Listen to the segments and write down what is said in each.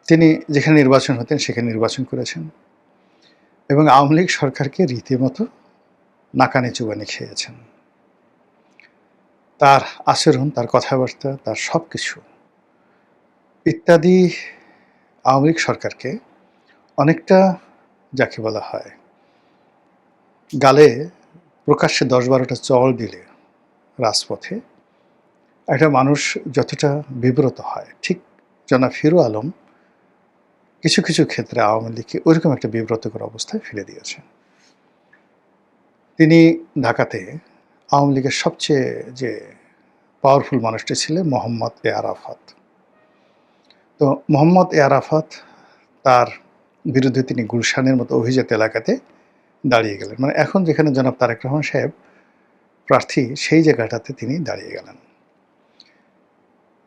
তিনি যেখানে নির্বাচন হতেন সেখানে নির্বাচন করেছেন এবং আওয়ামী লীগ সরকারকে রীতিমতো নাকানি-চুবানি খেয়েছেন। তার আচরণ, তার কথাবার্তা, তার সবকিছু ইত্যাদি আওয়ামী লীগ সরকারকে অনেকটা যাকে বলা হয় গালে প্রকাশ্যে ১০-১২টা চড় দিলে রাজপথে একটা মানুষ যতটা বিব্রত হয়, ঠিক জনাব হিরো আলম কিছু, কিছু ক্ষেত্রে আওয়ামী লীগকে ওইরকম একটা বিব্রতকর অবস্থায় ফেলে দিয়েছেন। তিনি ঢাকাতে আওয়ামী লীগের সবচেয়ে যে পাওয়ারফুল মানুষটি ছিলেন মোহাম্মদ এ আরাফাত। তো মোহাম্মদ এ আরাফাত তার বিরুদ্ধে তিনি গুলশানের মতো অভিজাত এলাকাতে দাঁড়িয়ে গেলেন। মানে এখন যেখানে জনাব তারেক রহমান সাহেব প্রার্থী সেই জায়গাটাতে তিনি দাঁড়িয়ে গেলেন।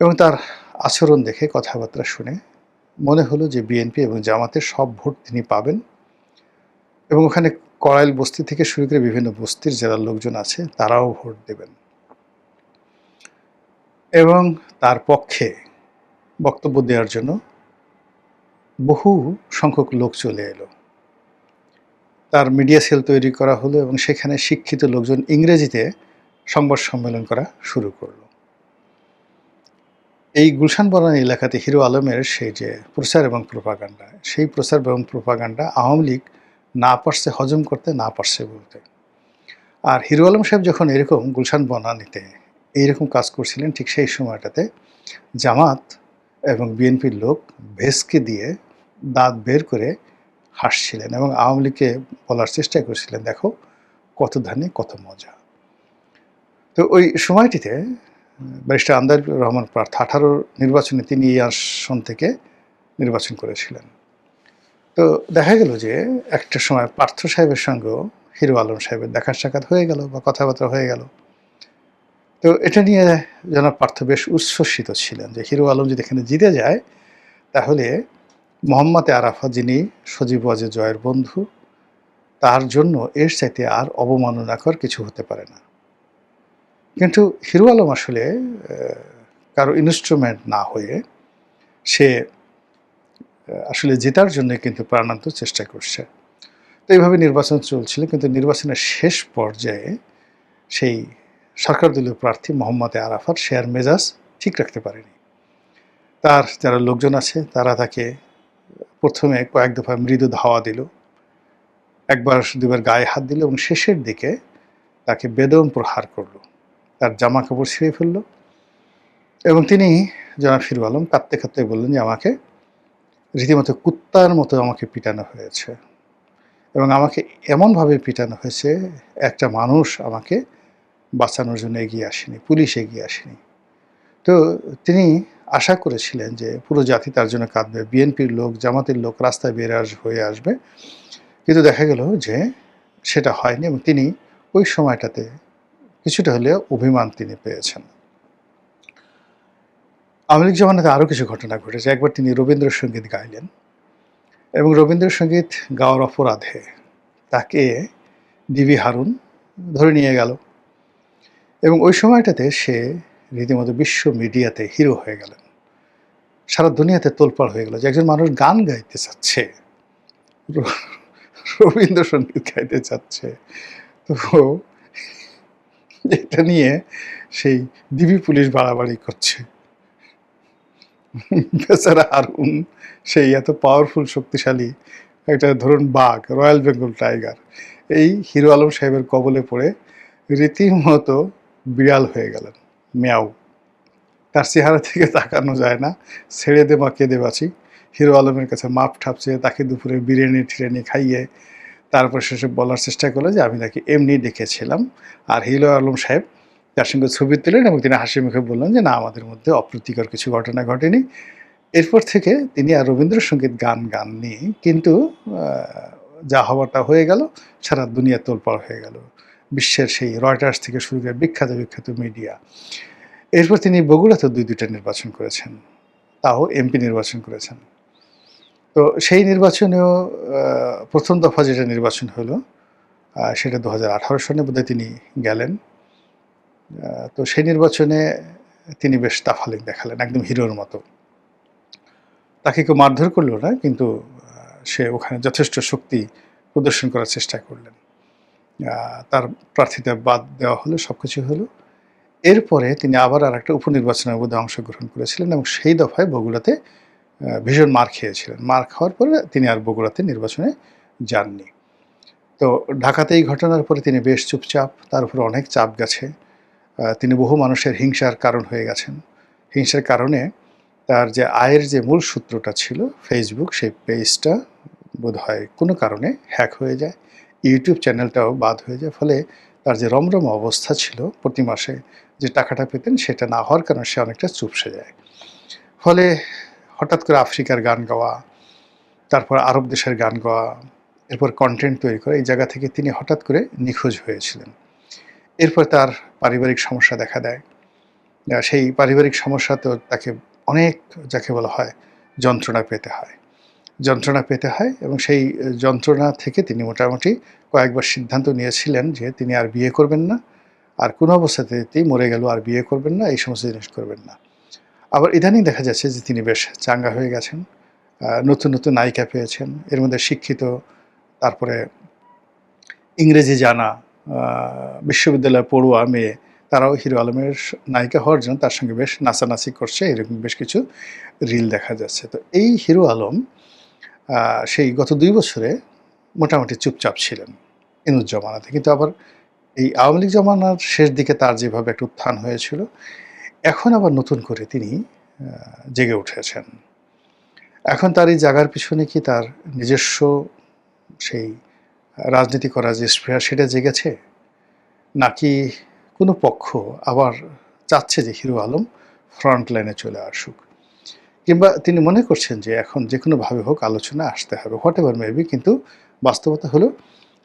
এবং তার আচরণ দেখে কথাবার্তা শুনে মনে হলো যে বিএনপি এবং জামাতের সব ভোট তিনি পাবেন এবং ওখানে কড়াইল বস্তি থেকে শুরু করে বিভিন্ন বস্তির যারা লোকজন আছে তারাও ভোট দেবেন এবং তার পক্ষে বক্তব্য দেওয়ার জন্য বহু সংখ্যক লোক চলে এলো। তার মিডিয়া সেল তৈরি করা হলো এবং সেখানে শিক্ষিত লোকজন ইংরেজিতে সংবাদ সম্মেলন করা শুরু করলো। এই গুলশান বনানী এলাকাতে হিরো আলমের সেই যে প্রচার এবং প্রোপাগান্ডা, সেই প্রচার এবং প্রোপাগান্ডা আওয়ামী লীগ না পারছে হজম করতে, না পারছে বলতে। আর হিরো আলম সাহেব যখন এরকম গুলশান বনানীতে এইরকম কাজ করছিলেন, ঠিক সেই সময়টাতে জামাত এবং বিএনপির লোক ভেস্কি দিয়ে দাঁত বের করে হাসছিলেন এবং আওয়ামী লীগকে বলার চেষ্টা করছিলেন, দেখো কত ধানে কত মজা। তো ওই সময়টিতে ব্যারিস্টার আমদাদুর রহমান প্রার্থী 18 নির্বাচনে তিনি এই আসন থেকে নির্বাচন করেছিলেন। তো দেখা গেল যে একটা সময় পার্থ সাহেবের সঙ্গেও হিরো আলম সাহেবের দেখা সাক্ষাৎ হয়ে গেল বা কথাবার্তা হয়ে গেল। তো এটা নিয়ে জনাব পার্থ বেশ উচ্ছ্বসিত ছিলেন যে হিরো আলম যদি এখানে জিতে যায় তাহলে মোহাম্মদ আরাফাত, যিনি সজীব ওয়াজেদ জয়ের বন্ধু, তার জন্য এর চাইতে আর অবমাননাকর কিছু হতে পারে না। কিন্তু হিরো আলম আসলে কারো ইনস্ট্রুমেন্ট না হয়ে সে আসলে জেতার জন্য কিন্তু প্রাণান্ত চেষ্টা করছে। তো এইভাবে নির্বাচন চলছিল, কিন্তু নির্বাচনের শেষ পর্যায়ে সেই সরকার দলীয় প্রার্থী মোহাম্মদ আরাফাত সে আর মেজাজ ঠিক রাখতে পারেনি। তার যারা লোকজন আছে তারা তাকে প্রথমে কয়েক দফা মৃদু ধাওয়া দিল, একবার দুবার গায়ে হাত দিল এবং শেষের দিকে তাকে বেদম প্রহার করলো, তার জামা কাপড় ছিঁড়ে ফেললো এবং তিনি জনাব হিরো আলম কাঁদতে কাঁদতে বললেন যে আমাকে রীতিমতো কুত্তার মতো আমাকে পিটানো হয়েছে এবং আমাকে এমনভাবে পিটানো হয়েছে একটা মানুষ আমাকে বাঁচানোর জন্য এগিয়ে আসেনি, পুলিশ এগিয়ে আসেনি। তো তিনি আশা করেছিলেন যে পুরো জাতি তার জন্য কাঁদবে, বিএনপির লোক, জামাতের লোক রাস্তায় বের হয়ে আসবে, কিন্তু দেখা গেল যে সেটা হয়নি এবং তিনি ওই সময়টাতে কিছুটা হলেও অভিমান তিনি পেয়েছেন। আওয়ামী লীগ জমানাতে আরও কিছু ঘটনা ঘটেছে। একবার তিনি রবীন্দ্রসঙ্গীত গাইলেন এবং রবীন্দ্রসঙ্গীত গাওয়ার অপরাধে তাকে ডিবি হারুন ধরে নিয়ে গেল এবং ওই সময়টাতে সে রীতিমতো বিশ্ব মিডিয়াতে হিরো হয়ে গেলেন, সারা দুনিয়াতে তোলপাড় হয়ে গেল যে একজন মানুষ গান গাইতে চাচ্ছে, রবীন্দ্রসঙ্গীত গাইতে চাচ্ছে। তো এটা নিয়ে সেই ডিবি পুলিশ বাড়াবাড়ি করছে। বেচারা হারুন সেই এত পাওয়ারফুল শক্তিশালী একটা ধরুন বাঘ, রয়্যাল বেঙ্গল টাইগার, এই হিরো আলম সাহেবের কবলে পড়ে রীতিমতো বিড়াল হয়ে গেলেন, মেয়াও। তার চেহারা থেকে তাকানো যায় না, ছেড়ে দে মা কেঁদে বাঁচি। হিরো আলমের কাছে মাপ ঠাপ চেয়ে তাকে দুপুরে বিরিয়ানি টিরিয়ানি খাইয়ে তারপর শেষে বলার চেষ্টা করলো যে আমি তাকে এমনি ডেকেছিলাম। আর হিরো আলম সাহেব তার সঙ্গে ছবি তুলেন এবং তিনি হাসি মুখে বললেন যে না, আমাদের মধ্যে অপ্রীতিকর কিছু ঘটনা ঘটেনি। এরপর থেকে তিনি আর রবীন্দ্রসঙ্গীত গান গাননি, কিন্তু যা হওয়াটা হয়ে গেল, সারা দুনিয়া তোলপাড় হয়ে গেল, বিশ্বের সেই রয়টার্স থেকে শুরু করে বিখ্যাত বিখ্যাত মিডিয়া। এরপর তিনি বগুড়াতে ২-২টা নির্বাচন করেছেন, তাও এমপি নির্বাচন করেছেন। তো সেই নির্বাচনেও প্রথম দফা যেটা নির্বাচন হলো সেটা ২০১৮ সনে বোধহয় তিনি গেলেন। তো সেই নির্বাচনে তিনি বেশ তাফালিং দেখালেন, একদম হিরোর মতো। তাকে কেউ মারধর করলো না, কিন্তু সে ওখানে যথেষ্ট শক্তি প্রদর্শন করার চেষ্টা করলেন। তার প্রার্থিতা বাদ দেওয়া হলো, সব কিছু হলো। এরপরে তিনি আবার আরেকটা উপনির্বাচনের মধ্যে অংশগ্রহণ করেছিলেন এবং সেই দফায় বগুড়াতে ভীষণ মার খেয়েছিলেন। মার খাওয়ার পরে তিনি আর বগুড়াতে নির্বাচনে যাননি। তো ঢাকাতে এই ঘটনার পরে তিনি বেশ চুপচাপ, তার উপরে অনেক চাপ গেছে। তিনি বহু মানুষের হিংসার কারণ হয়ে গেছেন। হিংসার কারণে তার যে আয়ের যে মূল সূত্রটা ছিল ফেসবুক, সেই পেজটা বোধহয় কোনো কারণে হ্যাক হয়ে যায়। ইউটিউব চ্যানেলটাও বাদ হয়ে যায়। ফলে তার যে রমরমা অবস্থা ছিল, প্রতি মাসে যে টাকাটা পেতেন সেটা না হওয়ার কারণে সে অনেকটা চুপসে যায়। ফলে হঠাৎ করে আফ্রিকার গান গাওয়া, তারপর আরব দেশের গান গাওয়া, এরপর কন্টেন্ট তৈরি করা, এই জায়গা থেকে তিনি হঠাৎ করে নিখোঁজ হয়েছিলেন। এরপর তার পারিবারিক সমস্যা দেখা দেয়। সেই পারিবারিক সমস্যা তো তাকে অনেক, যাকে বলা হয়, যন্ত্রণা পেতে হয়। যন্ত্রণা পেতে হয় এবং সেই যন্ত্রণা থেকে তিনি মোটামুটি কয়েকবার সিদ্ধান্ত নিয়েছিলেন যে তিনি আর বিয়ে করবেন না, আর কোনো অবস্থাতেই মরে গেলেও আর বিয়ে করবেন না, এই সমস্ত জিনিস করবেন না। আবার ইদানিং দেখা যাচ্ছে যে তিনি বেশ চাঙ্গা হয়ে গেছেন, নতুন নতুন নায়িকা পেয়েছেন, এর মধ্যে শিক্ষিত, তারপরে ইংরেজি জানা, বিশ্ববিদ্যালয়ে পড়ুয়া মেয়ে, তারাও হিরো আলমের নায়িকা হওয়ার জন্য তার সঙ্গে বেশ নাচানাচি করছে, এরকম বেশ কিছু রিল দেখা যাচ্ছে। তো এই হিরো আলম সেই গত ২ বছরে মোটামুটি চুপচাপ ছিলেন ইনুস জমানাতে। কিন্তু আবার এই আওয়ামী লীগ জমানার শেষ দিকে তার যেভাবে একটা উত্থান হয়েছিল, এখন আবার নতুন করে তিনি জেগে উঠেছেন। এখন তার এই জাগার পিছনে কি তার নিজস্ব সেই রাজনীতি করার যে স্পৃহা সেটা জেগেছে, নাকি কোনো পক্ষ আবার চাচ্ছে যে হিরো আলম ফ্রন্ট লাইনে চলে আসুক, কিংবা তিনি মনে করছেন যে এখন যে কোনোভাবে হোক আলোচনা আসতে হবে, হোয়াট এভার মেবি। কিন্তু বাস্তবতা হলো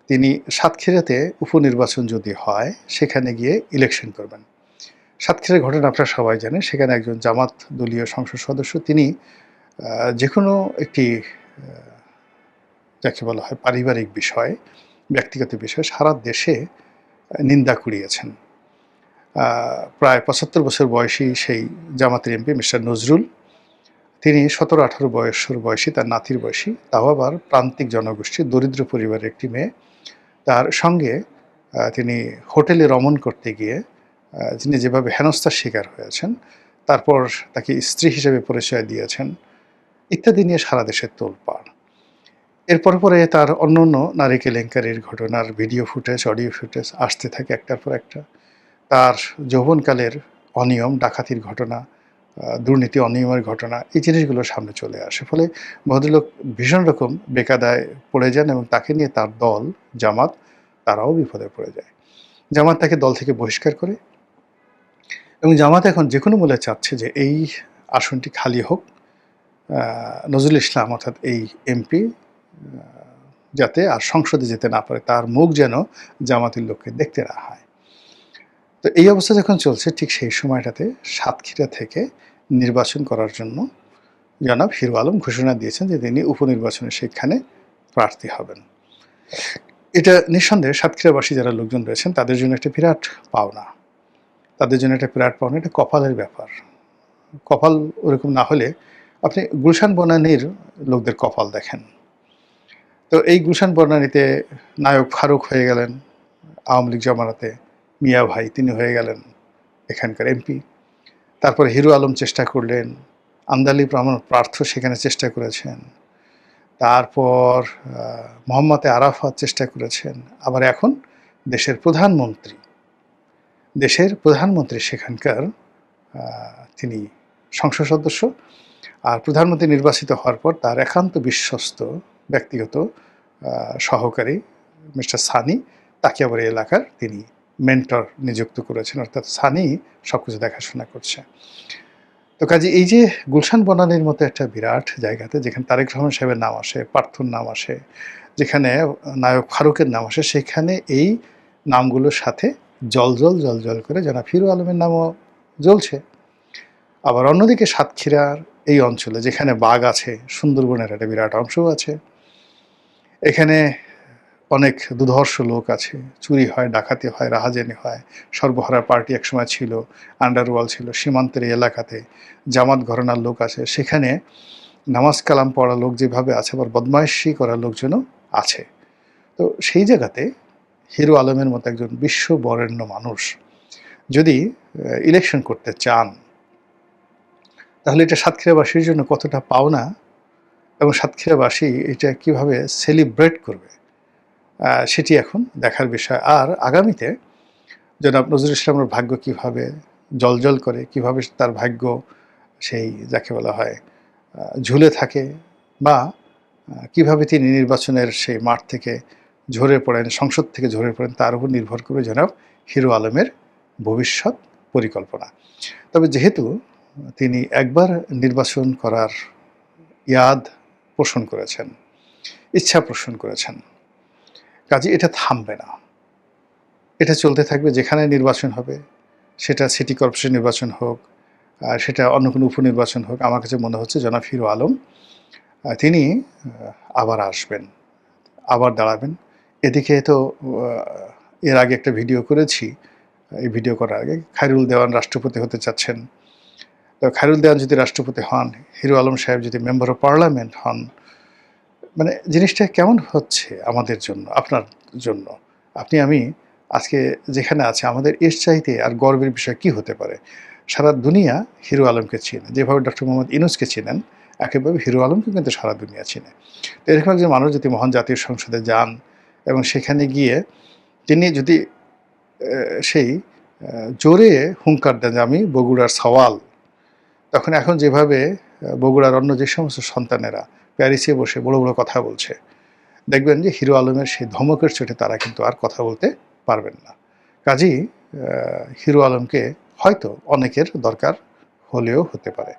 তিনি সাতক্ষীরাতে উপনির্বাচন যদি হয় সেখানে গিয়ে ইলেকশন করবেন। সাতক্ষীরার ঘটনা আপনারা সবাই জানেন। সেখানে একজন জামাত দলীয় সংসদ সদস্য, তিনি যে কোনো একটি যাকে বলা হয় পারিবারিক বিষয়, ব্যক্তিগত বিষয় সারা দেশে নিন্দা কুড়িয়েছেন। প্রায় ৭৫ বছর বয়সী সেই জামাতের এমপি মিস্টার নজরুল, তিনি ১৭-১৮ বয়সী তার নাতির বয়সী, তাও আবার প্রান্তিক জনগোষ্ঠীর দরিদ্র পরিবারের একটি মেয়ে। তার সঙ্গে তিনি হোটেলে রমণ করতে গিয়ে তিনি যেভাবে হেনস্থার শিকার হয়েছেন, তারপর তাকে স্ত্রী হিসেবে পরিচয় দিয়েছেন, ইত্যাদি নিয়ে সারা দেশের তোলপাড়। এরপর পরে তার অন্যান্য নারী কেলেঙ্কারির ঘটনার ভিডিও ফুটেজ, অডিও ফুটেজ আসতে থাকে একটার পর একটা। তার যৌবনকালের অনিয়ম, ডাকাতির ঘটনা, দুর্নীতি, অনিয়মের ঘটনা, এই জিনিসগুলো সামনে চলে আসে। ফলে ভদ্রলোক ভীষণ রকম বেকায়দায় পড়ে যান এবং তাকে নিয়ে তার দল জামাত, তারাও বিপদে পড়ে যায়। জামাত তাকে দল থেকে বহিষ্কার করে এবং জামাত এখন যে কোনো মূল্যে চাচ্ছে যে এই আসনটি খালি হোক, নজরুল ইসলাম অর্থাৎ এই এমপি যাতে আর সংসদে যেতে না পারে, তার মুখ যেন জামাতের লোককে দেখতে না হয়। তো এই অবস্থা যখন চলছে, ঠিক সেই সময়টাতে সাতক্ষীরা থেকে নির্বাচন করার জন্য জনাব হিরো আলম ঘোষণা দিয়েছেন যে তিনি উপনির্বাচনে সেখানে প্রার্থী হবেন। এটা নিঃসন্দেহে সাতক্ষীরাবাসী যারা লোকজন রয়েছেন তাদের জন্য একটা বিরাট পাওনা, তাদের জন্য একটা বিরাট পাওনা, এটা কপালের ব্যাপার। কপাল ওরকম না হলে আপনি গুলশান বনানীর লোকদের কপাল দেখেন। তো এই গুলশান বনানীতে নায়ক ফারুক হয়ে গেলেন আওয়ামী লীগ জমানাতে, মিয়া ভাই তিনি হয়ে গেলেন এখানকার এমপি। তারপরে হিরো আলম চেষ্টা করলেন, আন্দালি পার্থ সেখানে চেষ্টা করেছেন, তারপর মোহাম্মদ আরাফাত চেষ্টা করেছেন, আবার এখন দেশের প্রধানমন্ত্রী সেখানকার তিনি সংসদ সদস্য। আর প্রধানমন্ত্রী নির্বাচিত হওয়ার পর তার একান্ত বিশ্বস্ত ব্যক্তিগত সহকারী মিস্টার সানি, তাকে আবার এই এলাকার তিনি মেন্টর নিযুক্ত করেছেন, অর্থাৎ সানি সব কিছু দেখাশোনা করছে। তো কাজে এই যে গুলশান বনানীর মতো একটা বিরাট জায়গাতে, যেখানে তারেক রহমান সাহেবের নাম আসে, পার্থর নাম আসে, যেখানে নায়ক ফারুকের নাম আসে, সেখানে এই নামগুলোর সাথে জল করে জনাব হিরো আলমের নামও জ্বলছে। আবার অন্যদিকে সাতক্ষীরার এই অঞ্চলে যেখানে বাঘ আছে, সুন্দরবনের একটা বিরাট অংশও আছে, এখানে অনেক দুর্ধর্ষ লোক আছে, চুরি হয়, ডাকাতি হয়, রাহাজানি হয়, সর্বহারা পার্টি একসময় ছিল, আন্ডারওয়ার্ল্ড ছিল, সীমান্তের এই এলাকাতে জামাত ঘরানার লোক আছে, সেখানে নামাজ কালাম পড়া লোক যেভাবে আছে, আবার বদমাইশি করা লোকজনও আছে। তো সেই জায়গাতে হিরো আলমের মতো একজন বিশ্ব বরেণ্য মানুষ যদি ইলেকশন করতে চান, তাহলে এটা সাতক্ষীরাবাসীর জন্য কতটা পাওনা এবং সাতক্ষীরাবাসী এটা কিভাবে সেলিব্রেট করবে সেটি এখন দেখার বিষয়। আর আগামীতে জনাব নজরুল ইসলামের ভাগ্য কিভাবে জ্বলজ্বল করে, কিভাবে তার ভাগ্য সেই যাকে বলা হয় ঝুলে থাকে, বা কিভাবে তিনি নির্বাচনের সেই মাঠ থেকে ঝরে পড়েন, সংসদ থেকে ঝরে পড়েন, তার উপর নির্ভর করে জনাব হিরো আলমের ভবিষ্যৎ পরিকল্পনা। তবে যেহেতু তিনি একবার নির্বাচন করার ইয়াদ পোষণ করেছেন, ইচ্ছা পোষণ করেছেন, কাজে এটা থামবে না, এটা চলতে থাকবে। যেখানে নির্বাচন হবে, সেটা সিটি কর্পোরেশন নির্বাচন হোক, সেটা অন্য কোনো উপনির্বাচন হোক, আমার কাছে মনে হচ্ছে জনাব হিরো আলম তিনি আবার আসবেন, আবার দাঁড়াবেন। এদিকে তো এর আগে একটা ভিডিও করেছি, এই ভিডিও করার আগে খায়রুল দেওয়ান রাষ্ট্রপতি হতে চাচ্ছেন। তো খায়রুল দেওয়ান যদি রাষ্ট্রপতি হন, হিরো আলম সাহেব যদি মেম্বার অফ পার্লামেন্ট হন, মানে জিনিসটা কেমন হচ্ছে আমাদের জন্য, আপনার জন্য? আপনি আমি আজকে যেখানে আছে, আমাদের এর চাইতে আর গর্বের বিষয় কি হতে পারে? সারা দুনিয়া হিরো আলমকে চিনে, যেভাবে ডক্টর মোহাম্মদ ইউনূসকে চিনেন, একইভাবে হিরো আলমকে কিন্তু সারা দুনিয়া চিনে। তো এরকম একজন মানুষ যদি মহান জাতীয় সংসদে যান এবং সেখানে গিয়ে তিনি যদি সেই জোরে হুঙ্কার দেন যে আমি বগুড়ার সওয়াল, তখন এখন যেভাবে বগুড়ার অন্য যে সমস্ত সন্তানেরা প্যারিসে বসে বড় বড় কথা বলছে, দেখবেন যে হিরো আলমের সেই ধমকের চোটে তারা কিন্তু আর কথা বলতে পারবেন না। কাজেই হিরো আলমকে হয়তো অনেকের দরকার হলেও হতে পারে।